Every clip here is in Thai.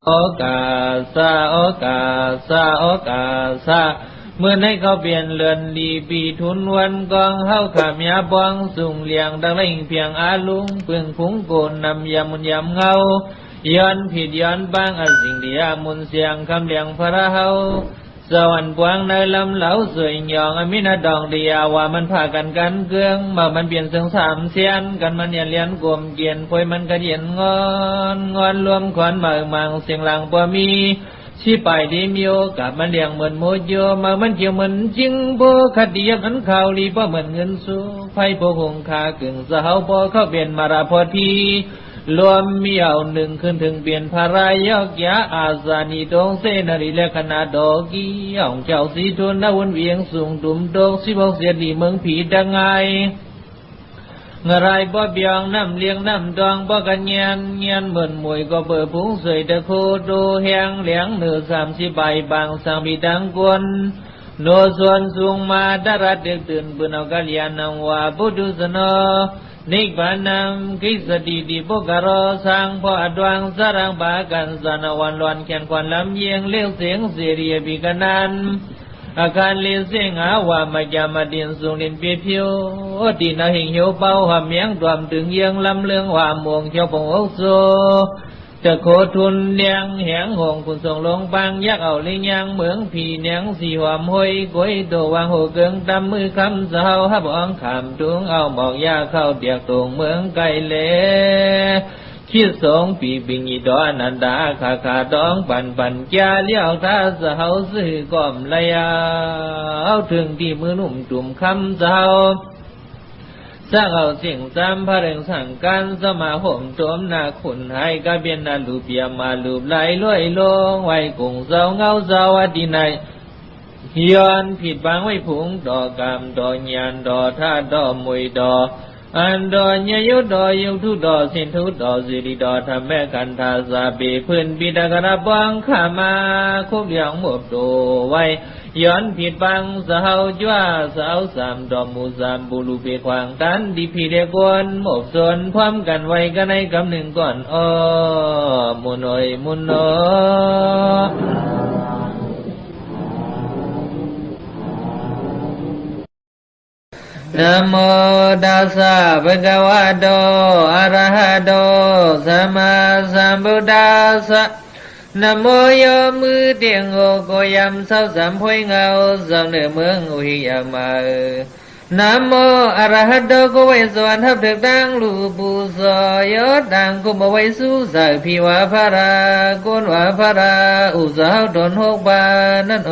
โอกาสะโอกาสะโอกาสะเมื่อให้เขาเปลี่ยนเลือนดีปีทุนวันกองเฮาขามยาบองสูงเลียงดังเล่งเพียงอาลุงเปลืองพุงโกนนำยามุนยำเงาย้อนผิดย้อนบ้างอสิ่งเดียมุนเสียงคำเลียงพระเฮาสวรรค์ปวงในลำเหลาสวยหยองอมินาดองเดียว่ามันพากันกันเกลืองมามันเปลี่ยนเสียงสามเสียนกันมันเลียนกลมเกียนพวยมันกระเดียนงอนรวมขวัญมามังเสียงหลังปวมีชี้ไปดีมีโอกาสมันเลี้ยงเหมือนโมโยมามันเกี่ยวเหมือนจริงโบคดีมันข่าวลีเพราะเหมือนเงินสู้ไพ่โบหงคากึ่งสาวโบเข้าเปลี่ยนมาราพอทีรวมมีเอาหนึ่งขึ้นถึงเปลี่ยนภารายกยาอาซานีดงเสนารีและคณะดอกีของเจ้าสีทุนนวนเวียงสูงดุมดงสิบกเสียดีเมืองผีดังไงเงรายบ่เบียงน้ำเลี้ยงน้ำดองบ่กันเงียนเหมือนมวยก็เปิดพุงเสยตะโคดูแหงเหลียงเนื้อ30 ใบบางสังบีดังกวนโนส่วนสูงมาดารัดเด็กตื่นบุญเอากะเลียนงว่าบุตุสนนิพานังกิสติดิปุกโรสังพออดวังสรังบากันสนวันลวนแขนควันลำเยียงเลี้ยวเสียงเสียรีบิกันนันอาการเลี้ยเสียงหาว่ามาจามาดินสูงดินเปียผิวดินหิ่งเหี่ยวเป่าหำเมียงดวมถึงเยียงลำเลืองว่าหมวงเจ้าปงอกโซจะโคทุนเลียงแหงหงคุณส่งลงบางยักเอาลิยังเหมืองผีเนียงสีหวามห้อยก้อยตัววางหัวเกิงตำมือคำสาวฮับอ่องขามทุงเอาหมอกยาเข้าเดียกตรงเมืองไก่เล่คิดสองปีบิงอีดอนันดาขาดองปันจ้าเลี้ยวท่าสาวซื้อก้อมระยาเอาถึงที่มือนุ่มจุ่มคำสาวสร้างเอาสิ่งจำพระเร่งสั่งการสมาห่มโจมนาขุนให้กะเบียนนาลูเปียมาลูบไหลลอยลงไว้กุ้งเศร้าเงาเศร้าอดีในย้อนผิดบางไว้ผงดอกกามดอกยานดอกท่าดอกมวยดอกอันดอกยยุดอกยุทุดอกสินทุดอกสิริดอกทำแม่กันทาสาบีพื้นบิดากระบังขามาคุกอย่างหมดโดไว้ย้อนผิดบังสาวจ้าสาวสามดอกมูสามบุรุเปียขวางกันดีพีเดกวนหมบส่วนพร้อมกันไว้กันในกำหนึ่งก่อนมุนอยมุนอนะโมตัสสะภะคะวะโตอะระหะโตสัมมาสัมพุทธัสสะนะโมโยมือเตียงโอโกยำเศร้าสามพวยเงาสองเหนือเมืองอุหิยามานะโมอะระหะโตก็ไว้สวรรค์ทับถึกดังลูปูสอยดดังกุมไว้สู้สายพิวาภารากุนวาภาราอุสาวตนหกบานั่น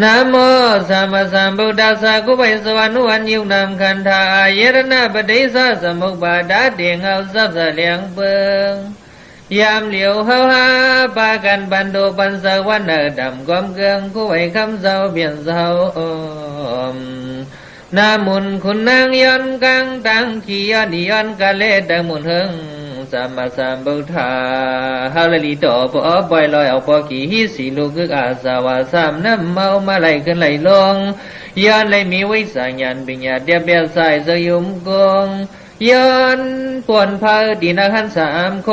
นะโมสัมมาสัมพุทธัสสะกุไปสวรรค์วันยิวนำคันธาอายรณะปฏิสัสมุปบาทเดียงเอาทรัพย์เลียงเปิงยามเหลียวเฮาหาปากันบันโดปันสวรรค์ดำความเกืองกุไปคำเศร้าเบียนเศร้านามุนคุณนางย้อนกังตังขี้ย้อนดีย้อนกะเลดังมุนเฮงสัมมาสัมพุทธาฮาเลลีโตปอปล่อยลอยเอาปอกี่ฮิสีลูกึกอาสาวาสามน้ำเมามาไหลขึ้นไหลลงย้อนไหลมีไว้สัญญาณปิญญาเดียบเบียสายสยุมกงย้อนปวนพาดีนักหันสามค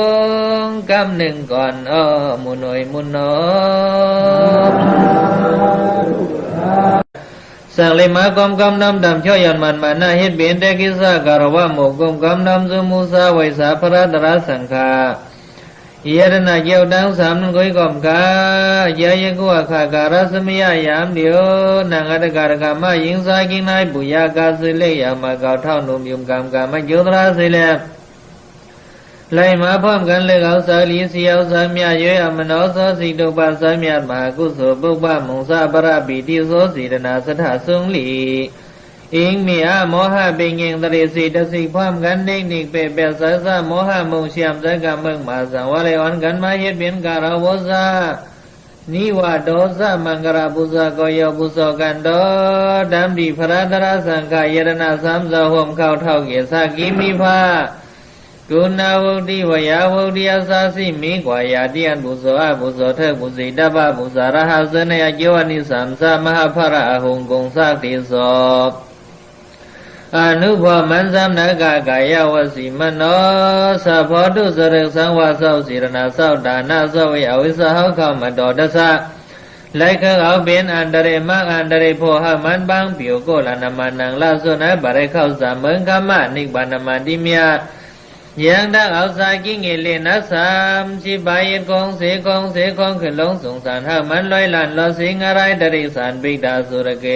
งกำหนึ่งก่อนมุนอยมุนนสังเลมากมกำนำดำช่วยยันมันมานาเฮ็ดเบียนแต่กิสาการวะโมกมกำนำสมุสาไวสาพระตระสังฆาเยรนาเยวดังสามนังก้อยกมกายายกัวขาการสมัยยามเดียวนางอัตการกามายิงสากิงนายบุญากาสิเลยยามาเก่าเท่านุ่มยุมกามกามายุตราสิเลไล่มาพร้อมกันเลยเอาสาลีเสียวสามีเยอะอมโนโสสิตุปัสสามีมหากุศลบุพมงสาปราบิติโสสีดนาสถาสุงลีอิงมีอาโมหะเบงเงตริสีตสิพร้อมกันเด็กนิกเปเปสาสะโมหะมงเชียมใจกำเมืองมาสังวะเลวันกันมาเฮ็ดเบียนการาวสะนิวาโดสะมังกราบุษะกยบุษกันโดดัมดีพระตระสังฆายรณะสามสะห่มเข้าเท่าเกศากิมิภา กุณาวุติวยาวุติอาสาสิมีกว่ายาติอันบุโสอาบุโสเทบุสีดับบุสารหาเสนยโยนิสัมสามหาภระหงกงสักติสอบอนุภมันสัมนากากายวสีมโนสัพพทุสเรสังวาสาวสีรณาสาวดานาสวยอวิสาเข้ามาดอดสะและก็เอาเป็นอันเดรมากอันเดรโพหามันบางผิวโกลานามานังลาสุนัยบาริเข้าสามเมืองขมานิบานามาดิเมียยังดักเอาสากิเงเลนัสามชิบายกองเสกองขึ้นลงสงสารหามันลอยหลานลอสิงอะไรดริสานบิดาสุรเก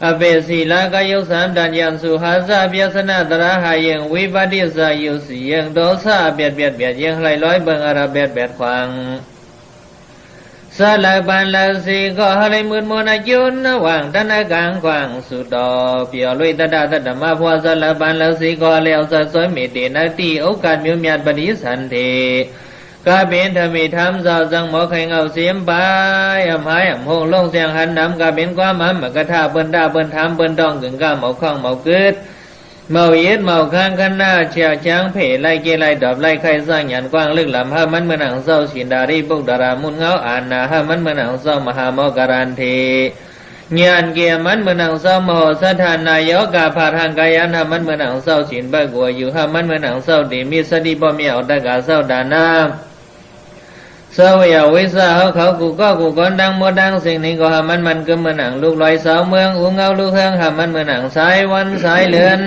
อเปสีลากายุสามดันยันสุหาซาเบียสนาตระหายังวิบัติสายุสียังโดซาเบียดยังไหลลอยเบิงอาราเบียดขวางสลายบันลาสีก็ไหลมืดมนยุนว่างตันกลางขวางสุดอเปียวลุยตาดาตดมาพวสลายบันลาสีก็เลี้ยวสะสวยมีเตนักตีโอกาสมีมีดปณิสันเทก็เป็นธรรมิธรรมเจ้าจังหมอไข่เงาเสียมไปอำหายอำหงลงเสียงหันน้ำก็เป็นความมันมกระทาเปิ้นดาเปิ้นทำเปิ้นดองกึ่งก้าหมอข้องหมอกึดเมาเย็ดเมาข้างขันหน้าเชียวช้างเพไล่เกไล่ดอบไล่ไข่สร้างหยันกว้างลึกลำห้ามันเมื่อหนังเศร้าฉินดารีปุกดารามุนเงาอ่านนาห้ามันเมื่อหนังเศร้ามหาโมการันเทญาณเกียมันเมื่อหนังเศร้ามโหสถานนายกาภาทางกายันห้ามันเมื่อหนังเศร้าฉินใบกัวอยู่ห้ามันเมื่อหนังเศร้าดีมีสติบ่มีเอาตะกาเศร้าดานาสวยวิสาเขากูก็กูก้อนดังหมดดังสิ่งนี้ก็หามันก็เหมือนหนังลูกลอยสาวเมืองอุ้งเอาลูกเฮืองหามันเหมือนหนังสายวันสายเลือน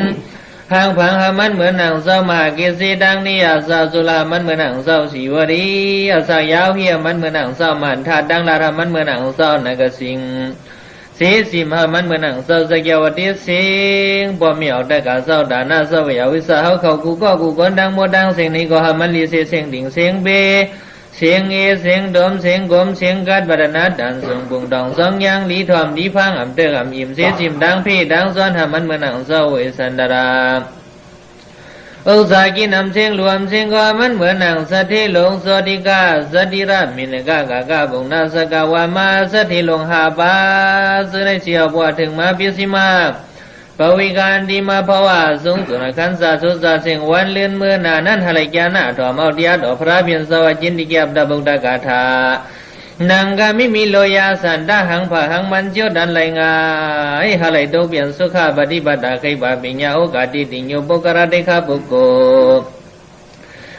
หางผังหามันเหมือนหนังเศร้ามาเกษีดังนี้อาสาสุลามันเหมือนหนังเศร้าสีวรีอาสายาวเฮียมันเหมือนหนังเศร้ามันถาดดังลาทำมันเหมือนหนังเศร้านักสิงสีสิมหามันเหมือนหนังเศร้าสกยวติสิงบ่มีเอาแต่กาเศร้าดานาสวยวิสาเขากูก็กูก้อนดังหมดดังสิ่งนี้ก็หามันลีเสียงดิ่งเสียงเบเสียงเอเสียงดมเสียงกลมเสียงกัดบัดนัดดันส่งบุงดองสองยางลีทอมลีพังอ่ำเตออ่ำอิ่มเสียจิมดังพี่ดังซ้อนหามันเหมือนหนังเศร้าเวสันดาราอุสากินำเสียงรวมเสียงก็มันเหมือนหนังสถิลงสติกาสติรามินกากาบุงนาสกาวามาสถิลงหาบาสได้เชียวบัวถึงมาพิสิมาปวิการดีมาภาวะสูงสุดขันสาสุสาเสียงวันเลื่อนเมื่อนานั้นหะไรแกนาถอมเอาเดียดอพระเบียนสวัสดินดิเกียบดับุกดากาธานางกามิมีโลยาสันดาหังผาหังมันเจียวดันไหลงายหะไรโตเบียนสุขาปฏิบัติไขบาปิญญาโอกาติติโยปกระเดคาปุโก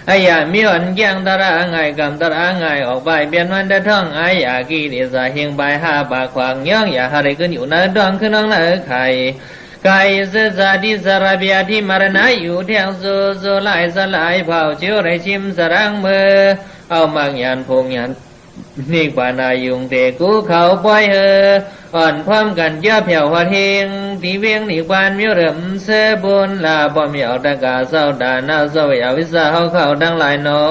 อายามีอ่อนแยงตระง่ายกำตระง่ายออกไปเปลี่ยนวันเดท่องอายากีเดสาเฮงใบหาบาขวางย่องอย่าหะไรขึ้นอยู่นาดองขึ้นน้องนาไข่กายเสสาดิสระเบียที่มรณะอยู่เทียงโซโซลายสลายเผาเชื้อไรชิมสรังมือเอามังยันพงยันนี่ปานายุงเตกูเขาปล่อยเฮอ่อนพร้อมกันย่าเผียวหัดเฮงที่เวียงนี่ปานมิเริ่มเสบุญลาบ่มีเอาตะกาเศร้าดานาเศร้าอวิสาเขาดังหลายหนอ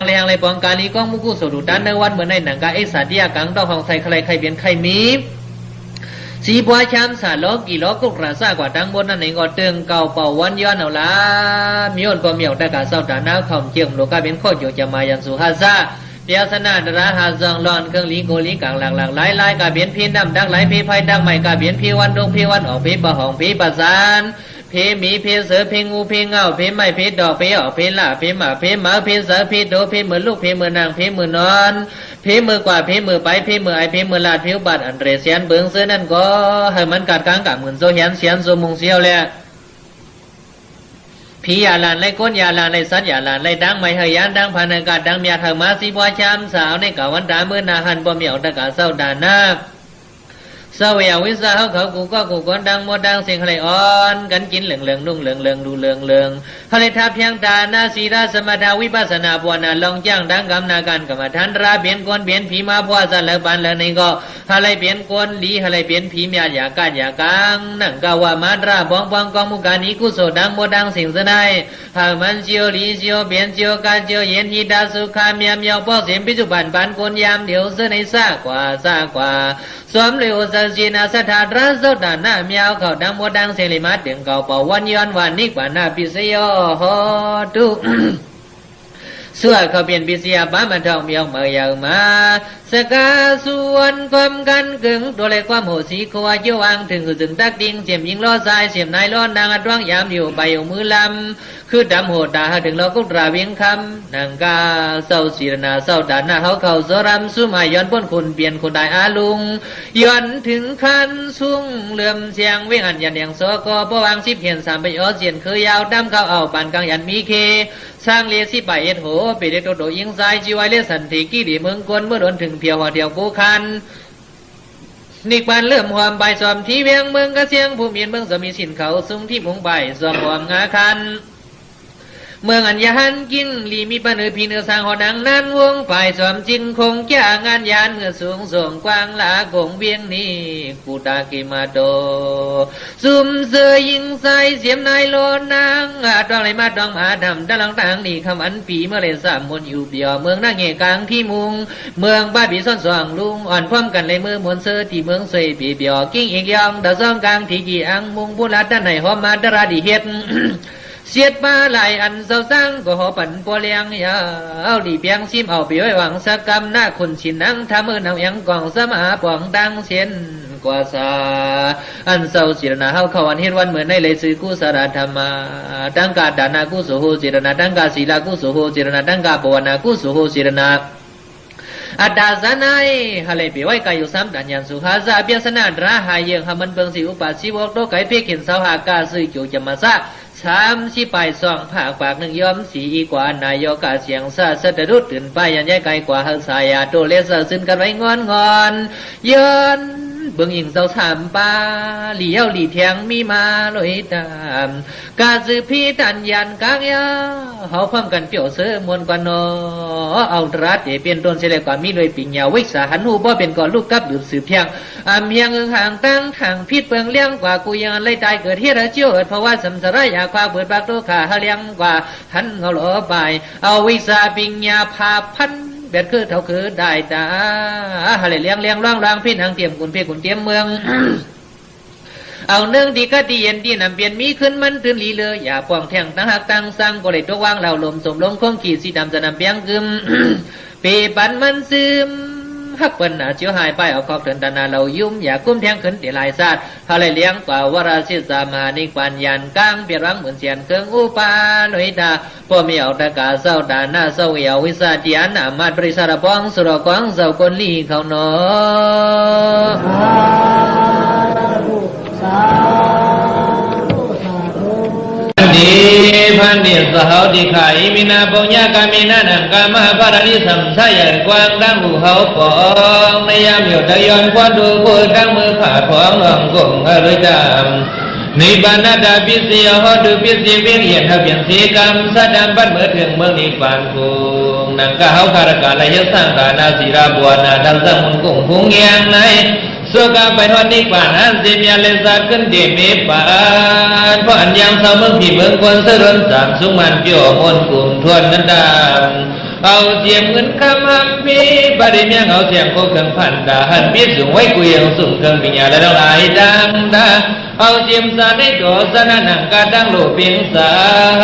เลี้ยงเลยปองการลีก้องมุกุสุดุดันในวันเหมือนในหนังกาเอสาติยากังต้องของใส่ใครใครเปลี่ยนใครมีสีบัวช้ำสาล้อกี่ล้อกุกระซ่ากว่าดังบนนั่นเองก็เติงเก่าเป่าวันย้อนเอาละมีอ่อนก็มีเอาแต่กาเศร้าดานาข่มเจียงโลกาเป็นข้ออยู่จะมายันสุฮาซาเปียสนาดราหาจองลอนเครื่องลีโกลีกลางหลังหลายกาเบียนพีดำดักไหลพีไฟดักใหม่กาเบียนพีวันดงพีวันออกพีปะหองพีปะสานเพมีเพเสือเพงูเพเงาเพไม้เพดอกเพออกเพล่าเพหมาเพหมาเพเสือเพโดเพมือลูกเพมือนางเพมือนอนเพมือกว่าเพมือไปเพมือไอเพมือลาดเพบัดอันเรเซียนเบิงเสือนั่นก็ให้มันกัดกลางกับเหมือนโซเฮียนเสียนโซมุงเซียวเลยผียาลานไล่ก้นยาลานไล่สัตว์ยาลานไล่ดังไม่ให้ยานดังพานอากาศดังเมียเธอมาสีบัวช้ำสาวในกาวันดาเมื่อนาหันบ่มีเอาตะกาเศร้าดานาสวยวิสาเขากูก็กูก้อนดังหมดดังเสียงอะไรอ่อนกันกินเหลืองนุ่งเหลืองดูเหลืองอะไรทับเพียงตาหน้าสีราสมถาวิปัสนาบัวนาลองจ้างดังกำนาการกรรมฐานราเบียนก้นเบียนผีมาพัวสันเหลือปันเหลือในก็อะไรเบียนก้นลีอะไรเบียนผีเมียอยากกังนั่งกาวามาตราบองกองมุกานิกุโสดังหมดดังสิ่งสนายหากมันเจียวลีเจียวเบียนเจียวการเจียวเย็นฮิดาสุขาเมียเปอกเสียงพิจุบันปันก้นยามเดี๋ยวเสื้อในซากว่าสวมเร็วสัจีนาสถานรัศดาหน้าเมียวเขาดังโมดังเสลิมาเตียงเก่าเป่าวันย้อนวันนี้กว่าหน้าพิเศษฮอตุ ส่วนเขาเปลี่ยนพิเศษบ้ามันทองเมียวเมื่อยาวมาสกาส่วนความกันกึ่งตัวเล็กความโหสีขวาเยี่ยวอังถึงถึงตักดิ่งเสียมยิงล้อทรายเสียมนายล้อนางอัดร้องยามอยู่ใบอยู่มือลำคือดำโหดตาถึงเราก็ตราเวียงคำนางกาเศร้าศีรนาเศร้าด่านหน้าเขาเข่าสรำสู้มาย้อนพ้นคุณเปลี่ยนคนได้อาลุงย้อนถึงคันสุ่งเหลื่อมเสียงเวียงอันยันอย่างสกปวางสิบเหียนสามไปอ้อเสียนคือยาวดำเขาเอาปานกลางยันมีเคสร้างเลียสิไปเอ็ดโหไปเด็กโดยิงสายจีวายเลียสันติกี้ดีเมืองกวนเมื่อโดนถึงเพียวหัวเดียวกูคันนิกบานเริ่มความใบสอมที่เวียงเมืองกระเสียงผู้เมียนเมืองสมีสินเขาสูงที่มุงใบสอมความงาคันเมืองอัญญหันกินลีมีปะเนือพีเนื้อสร้างหอดังนั้นวงฝ่ายสอมจินคงแก่งานยานเมื่อสูงส่งกว้างหลากงเวียงนี้กูตากิมาโดซุ่มเสือยิงใส่เสียมนายโลนางดองไหลมาดองมาดำด้านหลังต่างนี่คำอันปีเมื่อเลนสามมนอยู่เดียวเมืองนั่งเงกลางที่มุงเมืองบ้านปีซ่อนสว่างลุงอ่อนพร้อมกันเลยมือมวนเสือที่เมืองเสยปีเบียวกิ้งเอกยองดาวซ่องกลางที่กี่อังมุงบุรัดด้านไหนหอมมาดราดีเฮ็ดเสียดมาหลายอันเศร้าสร้างก็หอปันปัวเลียงยาเอาดีเพียงซิมเอาไปไว้หวังสักกรรมหน้าคุณชินนังทำมือหนาวยังกองสมาปองดังเสียนกว่าสาอันเศร้าศิรนาเฮาเขาอันเฮ็ดวันเหมือนในเลยสื่อกุศลธรรมาดังกาดานากุสุโหศิรนาดังกาศีลากุสุโหศิรนาดังกาปวนากุสุโหศิรนาอัดดาสนายฮะเลยไปไว้กายุสัมดัญญันสุขาซาเบียสนาดราหายเยงหามันเบิงสิอุปาสิวกโตไก่เพียกเห็นสาวหากาซื้อจูจมาซาสามสิไปสองผากปากหนึ่งย้อมสีกว่านายกาเสียงซาสะดุดตื่นไปยันแย่ไกลกว่าหักสายาโตเลสซึนกันไว้งอนย้อนเบิ่งยิงเสาสามปาเหลียวหลีเทียงมีมาลอยตามกาสือพี่ตันยันกางยาเขาพร้อมกันเปี่ยวเสือมวนกว่านอเอาตรัสเปลี่ยนต้นเสลกว่ามีโดยปิญญาวิสาหันหูบ่เป็นก่อนลูกกับดื่มสืบเพียงเพียงห่างตั้งทางพิษเปิงเลี้ยงกว่ากูยังเลยตายเกิดเฮ็ดเจียวเพราะว่าสัมสรายาความเบิดปากโตขาเลี้ยงกว่าหันเงาหล่อไปเอาวิสาปิญญาพาพันเบ็ดคือเท่าคือได้ตาฮะเลยเลี้ยงร่างพี่นางเตรียมกุนเพียกุนเตรียมเมืองเอาเนื่องดีก็ดีเย็นดีนำเปลี่ยนมีขึ้นมันตื่นลีเลยอย่าป้องแทงตั้งหักตั้งสร้างก็เลยตัววางเราลมสมลงคงขีดสีดำจะนำเปียงกึมเปปันมันซึมฮักเปิ้นเจียวหายไปเอาคอกเถินตานาเรายุ่มอย่ากุ้มแทงขึ้นเดี๋ยวลายซาดฮะเลยเลี้ยงกว่าวราศิสามานิปัญญานกลางเปียรังเหมือนเสียนเครื่องอุปาหน่วยตาพ่อมีเอาตะกาเศร้าดาหน้าเศร้าเหี่ยววิสาเดียนอามาบริษัทป้องสุรกองเศร้าคนลีเขาเนาะดีพันเดียสหาวดีขายมินาปุญญากามินานังกามหาภารณิสัมสายกวางดังหูเขาปองในยามหยดย้อนควันดูพูดทั้งมือขาดพองหลงกงอรุจามนิบานาดาพิเศษหอดูพิเศษเวียนเหียนทะเบียนสีกรรมสะดันบัดเมื่อถึงเมืองนิพพานคุงนังกะเฮาคารกาลายสังกานาศิราบัวนาดังสังมุนกุงพุงเงียงในสุกาไปหอนิพพานอันสิมีเลสาขึ้นเดมิปานเพราะอันยังเศร้าเมืองที่เมืองคนสะร้นสามสุมันเปี่ยวมนกลุ่มทวนนันดามเอาเสียงเงินคำฮัมพีบริเมียงเอาเสียงโคเครื่องพันดาหันพิสูงไว้กุยงสุ่มเครื่องปิญญาและดาวลายดังดาเอาเสียมสาในตัวสนานังกาดังโลเพียงสา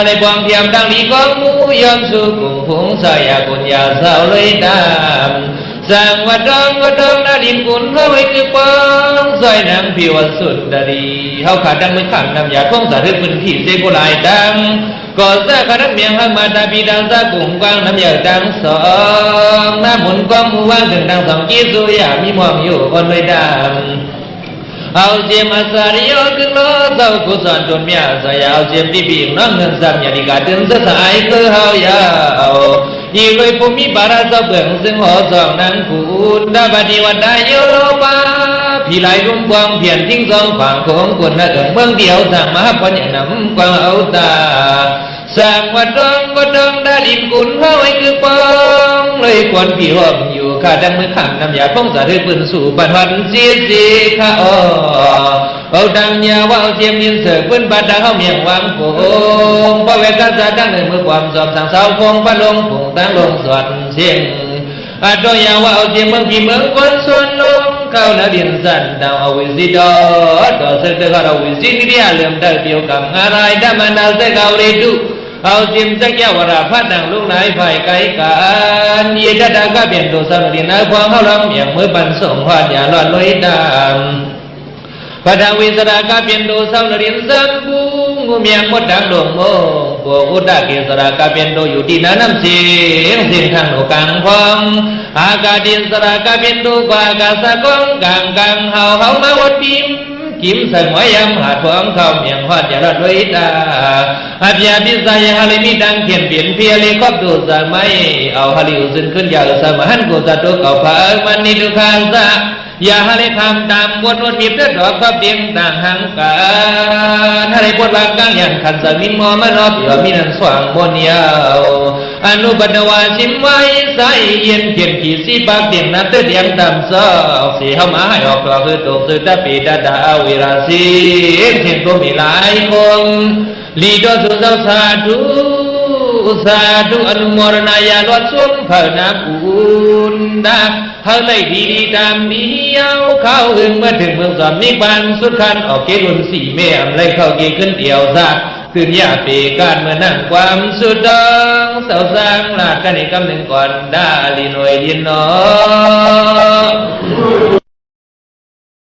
ในบวงเทียมดังลีกองมูยอมสู่กุ่งพงสายากุญญาสาวเลยดามสังวัดดองนาดินกุนเฮาไว้คือปองซอยนางพิวสุดดารีเฮาขาดดังมือขังนำยาท่องสารึกพื้นที่เสกุลายดังก่อสร้างขันเมียงหักมาตาปีดังสะกุ่งกว้างน้ำยาดังสองน้ำหมุนกองมือว่างถึงดังสองจีสุยามีมองอยู่บนเลยดำเอาเสียมอาสาริโยถึงโลเจ้ากุศลจนเมียสยาวเสียมที่บีบน้องเงินสัมยานิกาถึงสายคือเฮายาวยีรวยภูมิบาราเจ้าเบื้องซึ่งหอสองนั้นคูณดาบดีวันได้โยโลปาพี่ไหลรุ่มกวางเพียนทิ้งสองฝั่งของคนน่ะเกิดเมืองเดียวสั่งมาพอนอย่างนำกวางเอาตาสั่งวัดดองดาดินกุนเฮาไว้คือปองเลยควรพี่ห่วงอยู่ข้าดังมือขังน้ำยาป้องสารือปืนสู่ปันวันสีข้าเอาดังยาว่าเสียมยินเสือปืนบาดดังเฮาเมียงวางโป่งพระเวทกษัตริย์ดังในมือความสอบสั่งสาวฟงพระลงผงตั้งลงสวดเสียงโดยยาว่าเอาเสียงเมืองพี่เมืองคนส่วนลงเข้านาดินสันดาวเอาวิสิดอต่อเสด็จเราวิสินิริยาเลื่อมได้เปียวกับอะไรดามันดาเสกเอาเรดู เอาจิมจะแก้วราพัดดังลูกนายฝ่ายไกลกันยีดาดาก็เปลี่ยนตัวสารดินาความเขาล้ำอย่างมือบันส่งหอดอย่าหลอดลอยดำพระดาวิสราก็เปลี่ยนตัวสารดินสังบูงูเมียงมดดังดวงโมโกอุดาเกสราก็เปลี่ยนตัวอยู่ที่น้ำเสียงเสียงทางโลกังพองอากาดินสราก็เปลี่ยนตัวกว่ากาสะกงกังเฮามาวัดพิมกิมสังไว้ยำหาดพวงเขาเมียงหอดอย่าละด้วยตาอาญาพิสัยฮาลิมีดังเขียนเปลี่ยนเพียรีครอบดูสมัยเอาฮาลิอุสินขึ้นยาวสมหันกุจัดตัวเก่าพามันนิดุขันซะอย่าฮาลิทำตามบทมีเพื่อดอกครอบเตียงต่างหังกันฮาลิปวดวางกังยันขันสมินมอมันอบอยู่มีนันสว่างบนยาวอนุบัติวาชิมไว้ใส่เย็นเขียนขีสีปากเตียงนับเตียงดำซอกสีเข้ามาให้ออกตัวคือตกสุดตะปีดาดาวิราศีเห็นก็มีหลายคนลีดอสุสาวสาธุสาธุอนุโมทนายาลวดสุ่มเผอนาบุญดาเฮาได้ดีตามเดียวเข้าถึงเมื่อถึงเมืองสอนนิพพานสุดขันออกเกลุนสี่แม่เลยเข้าเกขึ้นเดียวซะขึ้นยาปีการเมื่อนั่งความสุดดังเสาสร้างลาดกันอีกคำหนึ่งก่อนดาลีหน่วยดินน้อ